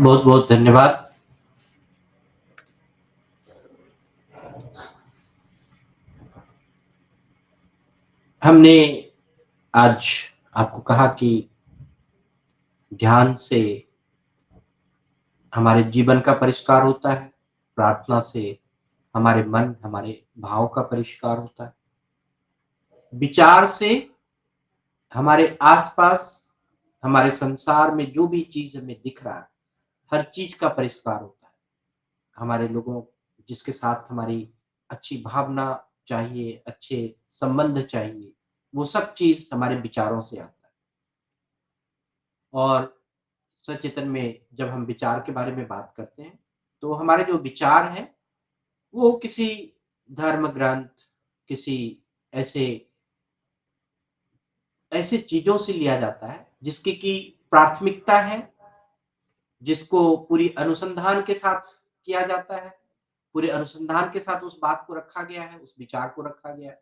बहुत-बहुत धन्यवाद। हमने आज आपको कहा कि ध्यान से हमारे जीवन का परिष्कार होता है, प्रार्थना से हमारे मन, हमारे भाव का परिष्कार होता है। विचार से हमारे आस-पास, हमारे संसार में जो भी चीज़ हमें दिख रहा है, हर चीज़ का परिष्कार होता है। हमारे लोगों जिसके साथ हमारी अच्छी भावना चाहिए, अच्छे संबंध चाहिए, वो सब चीज़ हमारे विचारों से आता है। और सचेतन में जब हम विचार के बारे में बात करते हैं, तो हमारे जो विचार हैं, वो किसी धर्म ग्रंथ, किसी ऐसे ऐसे चीज़ों से लिया जाता है, जिसकी कि प्राथमिकता है, जिसको पूरी अनुसंधान के साथ किया जाता है, पूरे अनुसंधान के साथ उस बात को रखा गया है, उस विचार को रखा गया है।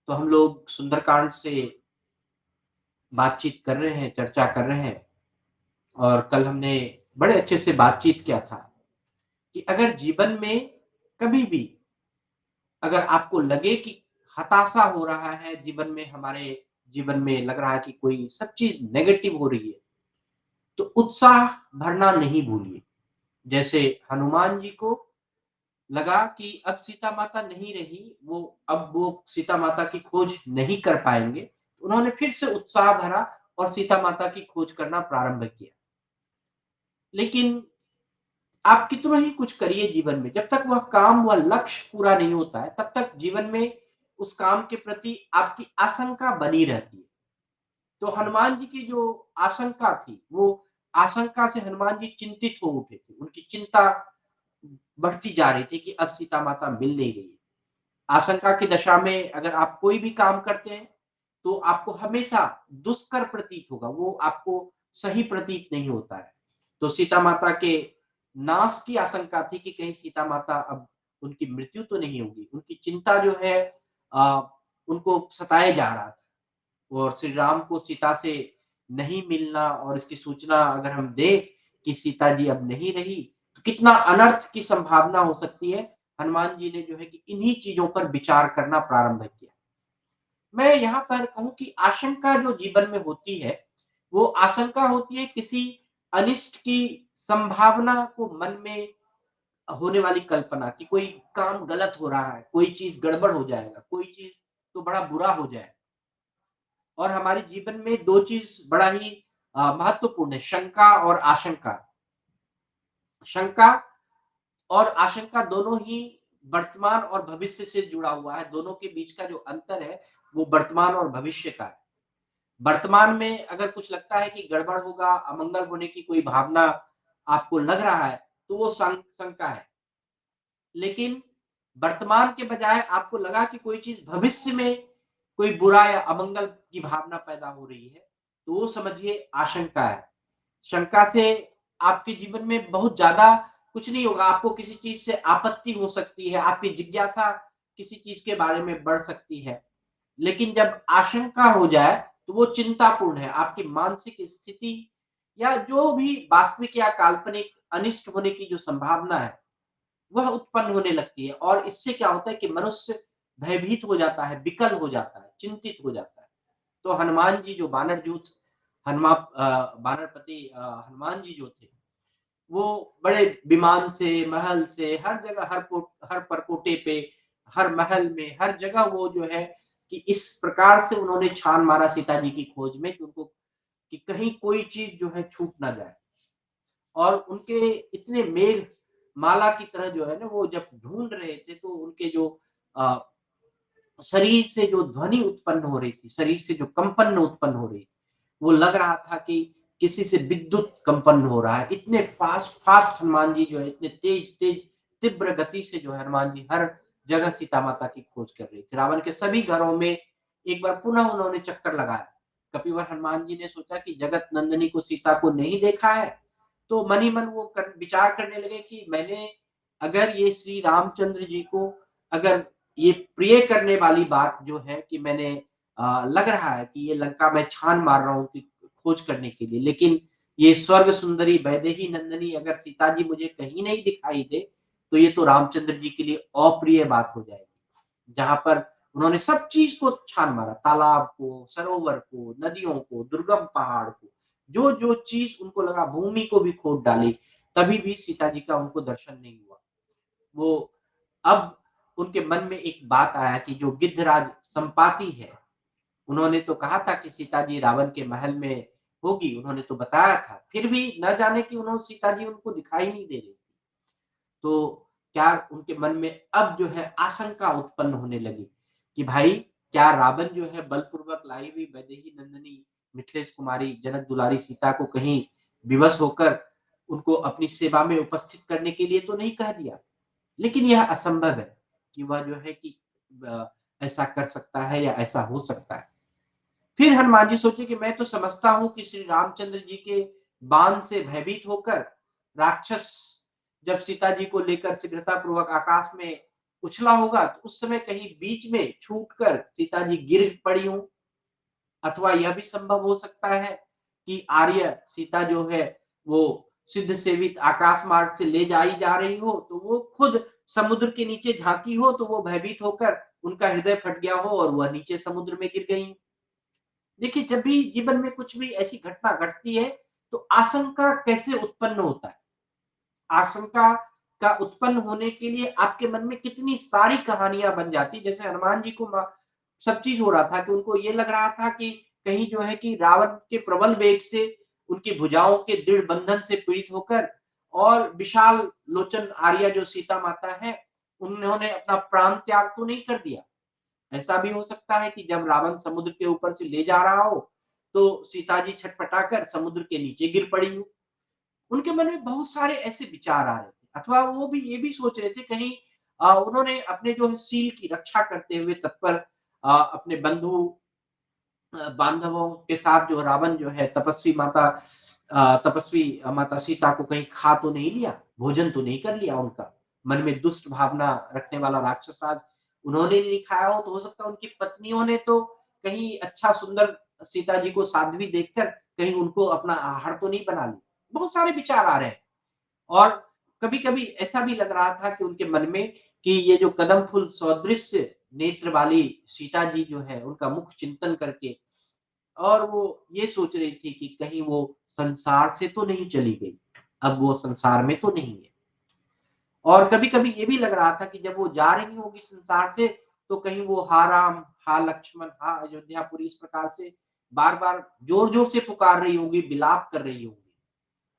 तो हम लोग सुंदरकांड से बातचीत कर रहे हैं, चर्चा कर रहे हैं और कल हमने बड़े अच्छे से बातचीत किया था कि अगर जीवन में कभी भी अगर आपको लगे कि हताशा हो रहा है जीवन में, हमारे जीवन में लग रहा है कि कोई सब चीज़ नेगेटिव हो रही है, तो उत्साह भरना नहीं भूलिए। जैसे हनुमान जी को लगा कि अब सीता माता नहीं रही, अब वो सीता माता की खोज नहीं कर पाएँगे, उन्होंने फिर से उत्साह भरा और सीता माता की खोज करना प्रारंभ किया। लेकिन आप कितना ही कुछ करिए जीवन में, जब तक वह काम, वह लक्ष्य पूरा नहीं होता है, तब तक जीवन में उस काम के प्रति आपकी आशंका बनी रहती है। तो हनुमान जी की जो आशंका थी, वो आशंका से हनुमान जी चिंतित हो उठे थे। उनकी चिंता बढ़ती जा रही थी कि अब सीता माता मिल नहीं रही है। आशंका की दशा में अगर आप कोई भी काम करते हैं, तो आपको हमेशा दुष्कर प्रतीत होगा, वो आपको सही प्रतीत नहीं होता है। तो सीता माता के नाश की आशंका थी कि कहीं सीता माता अब उनकी मृत्यु तो नहीं होगी। उनकी चिंता जो है अ, उनको सताए जा रहा था और श्री राम को सीता से नहीं मिलना और इसकी सूचना अगर हम दें कि सीता जी अब नहीं रही, तो कितना अनर्थ की संभावना हो सकती है। हनुमान जी ने जो है कि इन्हीं चीज़ों पर विचार करना प्रारंभ किया। मैं यहाँ पर कहूँ कि आशंका जो जीवन में होती है, वो आशंका होती है किसी अनिष्ट की संभावना को मन में होने वाली कल्पना कि कोई काम गलत हो रहा है, कोई चीज़ गड़बड़ हो जाएगा, कोई चीज़ तो बड़ा बुरा हो जाएगा। और हमारे जीवन में 2 चीज़ बड़ा ही महत्वपूर्ण है, शंका और आशंका। शंका और आशंका दोनों ही वर्तमान और भविष्य से जुड़ा हुआ है, दोनों के बीच का जो अंतर है, वो वर्तमान और भविष्य का है। वर्तमान में अगर कुछ लगता है कि गड़बड़ होगा, अमंगल होने की कोई भावना आपको लग रहा है, तो वो शंका है। लेकिन वर्तमान के बजाय आपको लगा कि कोई चीज़ भविष्य में कोई बुरा या अमंगल की भावना पैदा हो रही है, तो वो समझिए आशंका है। शंका से आपके जीवन में बहुत ज़्यादा कुछ नहीं होगा, आपको किसी चीज़ से आपत्ति हो सकती है, आपकी जिज्ञासा किसी चीज़ के बारे में बढ़ सकती है। लेकिन जब आशंका हो जाए, तो वो चिंतापूर्ण है, आपकी मानसिक स्थिति या जो भी वास्तविक या काल्पनिक अनिष्ट होने की जो संभावना है, वह उत्पन्न होने लगती है और इससे क्या होता है कि मनुष्य भयभीत हो जाता है, विकल हो जाता है, चिंतित हो जाता है। तो हनुमान जी जो बानरपति हनुमान जी जो थे, वो बड़े विमान से, महल से, हर जगह हर परकोटे पे, हर महल में, हर जगह वो जो है कि इस प्रकार से उन्होंने छान मारा सीता जी की खोज में कि उनको कि कहीं कोई चीज़ जो है छूट ना जाए। और उनके इतने मेघ माला की तरह जो है ना वो जब ढूँढ रहे थे तो उनके जो अ, शरीर से जो ध्वनि उत्पन्न हो रही थी, शरीर से जो कंपन उत्पन्न हो रही थी, वो लग रहा था कि किसी से विद्युत कंपन हो रहा है। इतने फ़ास्ट हनुमान जी जो है इतने तेज़-तेज़ तीव्र गति से जो है हनुमान जी हर जगह सीता माता की खोज कर रहे थे। रावण के सभी घरों में एक बार पुनः उन्होंने चक्कर लगाया। कपिवर हनुमान जी ने सोचा कि जगत नंदिनी को सीता को नहीं देखा है, तो मन ही मन वो विचार करने लगे कि मैंने अगर ये श्री रामचंद्र जी को अगर ये प्रिय करने वाली बात जो है कि मैंने लग रहा है कि ये लंका मैं छान मार रहा हूँ कि खोज करने के लिए, लेकिन ये स्वर्ग सुंदरी वैदेही नंदिनी अगर सीता जी मुझे कहीं नहीं दिखाई दे, तो ये तो रामचंद्र जी के लिए अप्रिय बात हो जाएगी। जहाँ पर उन्होंने सब चीज़ को छान मारा, तालाब को, सरोवर को, नदियों को, दुर्गम पहाड़ को, जो-जो चीज़ उनको लगा भूमि को भी खोद डाली, तभी भी सीता जी का उनको दर्शन नहीं हुआ। वो अब उनके मन में एक बात आया कि जो गिद्धराज संपाति है, उन्होंने तो कहा था कि सीता जी रावण के महल में होगी, उन्होंने तो बताया था। फिर भी न जाने क्यों सीता जी उनको दिखाई नहीं दे रही थी। तो क्या उनके मन में अब जो है आशंका उत्पन्न होने लगी कि भाई क्या रावण जो है बलपूर्वक लाई हुई वैदेही नंदिनी मिथिलेश कुमारी जनक दुलारी सीता को कहीं विवश होकर उनको अपनी सेवा में उपस्थित करने के लिए तो नहीं कह दिया। लेकिन यह असंभव है कि वह जो है कि अ, ऐसा कर सकता है या ऐसा हो सकता है। फिर हनुमान जी सोचे कि मैं तो समझता हूँ कि श्री रामचंद्र जी के बाण से भयभीत होकर राक्षस जब सीता जी को लेकर शीघ्रतापूर्वक आकाश में उछला होगा, तो उस समय कहीं बीच में छूटकर सीता जी गिर पड़ी हों। अथवा यह भी संभव हो सकता है कि आर्य सीता जो है वो सिद्ध सेवित आकाश मार्ग से ले जाई जा रही हो, तो वो खुद समुद्र के नीचे झांकी हो, तो वो भयभीत होकर उनका हृदय फट गया हो और वह नीचे समुद्र में गिर गई। देखिए, जब भी जीवन में कुछ भी ऐसी घटना घटती है, तो आशंका कैसे उत्पन्न होता है? आशंका का उत्पन्न होने के लिए आपके मन में कितनी सारी कहानियाँ बन जाती। जैसे हनुमान जी को सब चीज़ हो रहा था कि उनको ये लग रहा था कि कहीं जो है कि रावण के प्रबल वेग से उनकी भुजाओं के दृढ़ बंधन से पीड़ित होकर और विशाल लोचन आर्या जो सीता माता है, उन्होंने अपना प्राण त्याग तो नहीं कर दिया। ऐसा भी हो सकता है कि जब रावण समुद्र के ऊपर से ले जा रहा हो, तो सीता जी छटपटाकर समुद्र के नीचे गिर पड़ी हो। उनके मन में बहुत सारे ऐसे विचार आ रहे थे अथवा वो भी ये भी सोच रहे थे कहीं उन्होंने अपने जो है सील की रक्षा करते हुए तत्पर अपने बंधु बांधवों के साथ जो रावण जो है तपस्वी माता सीता को कहीं खा तो नहीं लिया, भोजन तो नहीं कर लिया उनका। मन में दुष्ट भावना रखने वाला राक्षस राज उन्होंने नहीं खाया हो, तो हो सकता है उनकी पत्नियों ने तो कहीं अच्छा सुंदर सीता जी को साध्वी देखकर कहीं उनको अपना आहार तो नहीं बना लिया। बहुत सारे विचार आ रहे हैं। और कभी-कभी ऐसा भी लग रहा था कि उनके मन में कि ये जो कदम फूल सदृश्य नेत्र वाली सीता जी जो है, उनका मुख चिंतन करके और वो ये सोच रही थी कि कहीं वो संसार से तो नहीं चली गई। अब वो संसार में तो नहीं है। और कभी-कभी ये भी लग रहा था कि जब वो जा रही होगी संसार से, तो कहीं वो हा राम, हा लक्ष्मण, हा अयोध्यापुरी इस प्रकार से बार-बार ज़ोर-ज़ोर से पुकार रही होंगी, विलाप कर रही होंगी।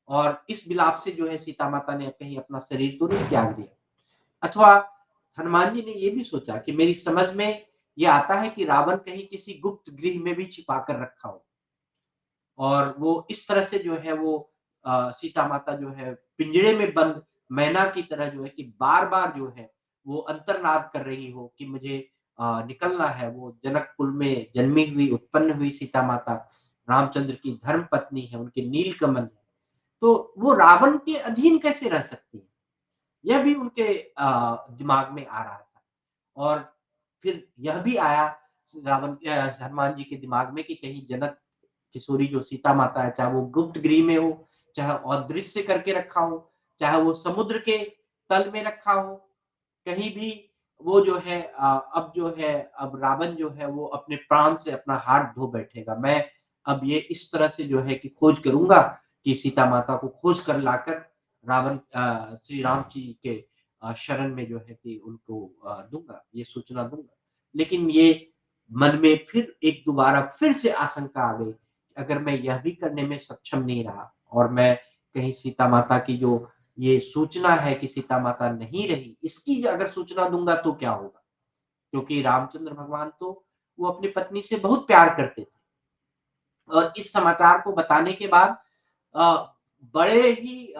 और इस विलाप से जो है सीता माता ने कहीं अपना शरीर तो नहीं त्याग दिया। अथवा हनुमान जी ने ये भी सोचा कि मेरी समझ में ये आता है कि रावण कहीं किसी गुप्त गृह में भी छिपा कर रखा हो। और वो इस तरह से जो है वो सीता माता जो है पिंजरे में बंद मैना की तरह जो है कि बार-बार जो है वो अंतर्नाद कर रही हो कि मुझे निकलना है। वो जनक कुल में जन्मी हुई, उत्पन्न हुई सीता माता रामचंद्र की धर्म पत्नी है, उनके नीलकमल है। तो वो रावण के अधीन कैसे रह सकती है? यह भी उनके दिमाग में आ रहा था। और फिर यह भी आया हनुमान जी के दिमाग में कि कहीं जनक किशोरी जो सीता माता है, चाहे वो गुप्त गृह में हो, चाहे अदृश्य करके रखा हो, चाहे वो समुद्र के तल में रखा हो, कहीं भी वो जो है अब जो है अब रावण जो है वो अपने प्राण से अपना हाथ धो बैठेगा। मैं अब ये इस तरह से जो है कि खोज करूँगा कि सीता माता को खोज कर लाकर श्री राम जी के शरण में जो है कि उनको दूँगा, ये सूचना दूँगा। लेकिन ये मन में फिर एक दोबारा फिर से आशंका आ गई, अगर मैं यह भी करने में सक्षम नहीं रहा और मैं कहीं सीता माता की जो ये सूचना है कि सीता माता नहीं रही, इसकी अगर सूचना दूँगा तो क्या होगा? क्योंकि रामचंद्र भगवान तो वो अपनी पत्नी से बहुत प्यार करते थे और इस समाचार को बताने के बाद अ, बड़े ही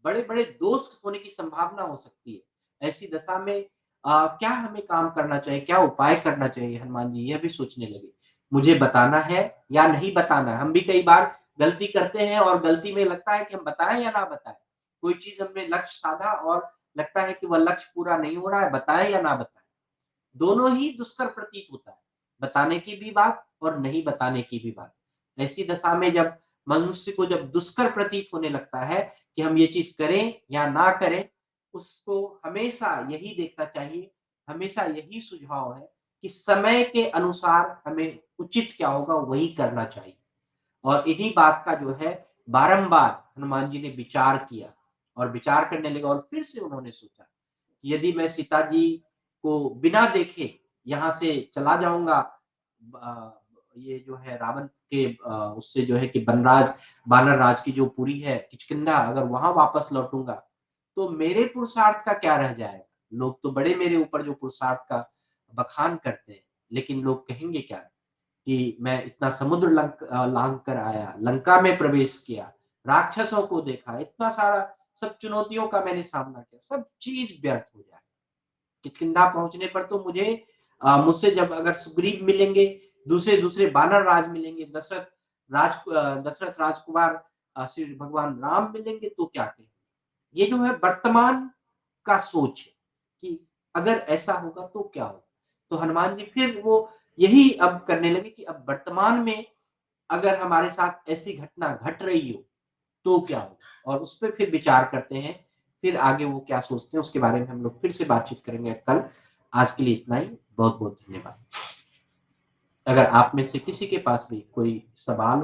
बड़े-बड़े दोष होने की संभावना हो सकती है। ऐसी दशा में क्या हमें काम करना चाहिए? क्या उपाय करना चाहिए? हनुमान जी यह भी सोचने लगे। मुझे बताना है या नहीं बताना है? हम भी कई बार गलती करते हैं और गलती में लगता है कि हम बताएँ या ना बताएँ। कोई चीज़ हमने लक्ष्य साधा और लगता है कि वह लक्ष्य पूरा नहीं हो रहा है, बताएँ या ना बताएँ? दोनों ही दुष्कर प्रतीत होता है। बताने की भी बात और नहीं बताने की भी बात। ऐसी दशा में जब मनुष्य को जब दुष्कर प्रतीत होने लगता है कि हम ये चीज़ करें या ना करें, उसको हमेशा यही देखना चाहिए, हमेशा यही सुझाव है कि समय के अनुसार हमें उचित क्या होगा वही करना चाहिए। और इन्हीं बात का जो है बारंबार हनुमान जी ने विचार किया और विचार करने लगे और फिर से उन्होंने सोचा कि यदि मैं सीता जी को बिना देखे यहाँ से चला जाऊँगा, ये जो है रावण के उससे जो है कि बनराज वानर राज की जो पुरी है किष्किंधा, अगर वहाँ वापस लौटूँगा, तो मेरे पुरुषार्थ का क्या रह जाएगा? लोग तो बड़े मेरे ऊपर जो पुरुषार्थ का बखान करते हैं, लेकिन लोग कहेंगे क्या? कि मैं इतना समुद्र लांघ कर आया, लंका में प्रवेश किया, राक्षसों को देखा, इतना सारा सब चुनौतियों का मैंने सामना किया, सब चीज़ व्यर्थ हो जाए। किष्किंधा पहुँचने पर तो मुझे मुझसे जब अगर सुग्रीव मिलेंगे, दूसरे-दूसरे वानर राज मिलेंगे, दशरथ राजकुमार श्री भगवान राम मिलेंगे तो क्या कहें? ये जो है वर्तमान का सोच है कि अगर ऐसा होगा तो क्या होगा? तो हनुमान जी फिर वो यही अब करने लगे कि अब वर्तमान में अगर हमारे साथ ऐसी घटना घट रही हो, तो क्या होगा? और उस पे फिर विचार करते हैं, फिर आगे वो क्या सोचते हैं उसके बारे में हम लोग फिर से बातचीत करेंगे कल। आज के लिए इतना ही, बहुत-बहुत धन्यवाद। अगर आप में से किसी के पास भी कोई सवाल